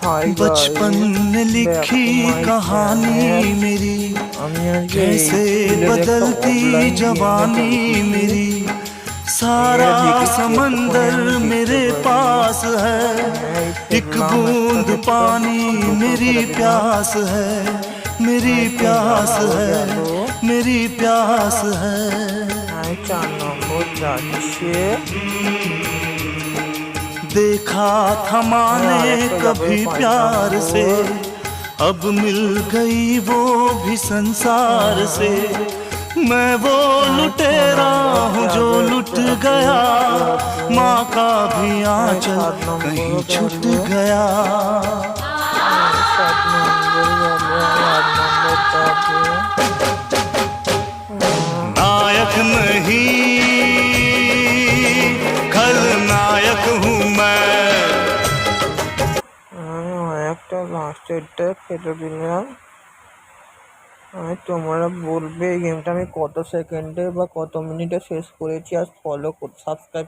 हाय बचपन गाइस, में बैक लिखी टू माय कहानी चैनल। मेरी, আমি আজকে এই कैसे স্কুলের একটা बदलती অফলাইন গেমে जवानी চলতেছি। मेरी। এটা सारा দেখেছি এতক্ষণে समंदर আমি দেখতে मेरे পারি। पास है, এই एक খেললাম একটা बूंद ক্ষেত্রে, पानी দুটো मेरी ছেড়ে দিলাম। प्यास है, मेरी হ্যাঁ, प्यास নম্বর है, গেল। मेरी प्यास है। হ্যাঁ, 4 নম্বর যাচ্ছে। देखा था হ্যাঁ, माने আরেকটা যাবে कभी 5 प्यार से, নম্বর। अब मिल गई वो भी संसार से। मैं वो হ্যাঁ, 6 लुटेरा নম্বর हूँ जो যাবে लुट যাবে गया, যাবে। माँ का भी হ্যাঁ, आंचल 7 নম্বর कहीं গেল। छूट गया। 7 নম্বর গেল, 8 নম্বর যাবে। नायक नहीं खलनायक हूँ मैं। একটা লাস্টেরটা ফেলে দিলাম। তোমরা বলবে এই গেমটা আমি কত সেকেন্ডে বা কত মিনিটে শেষ করেছি, আর ফলো সাবস্ক্রাইব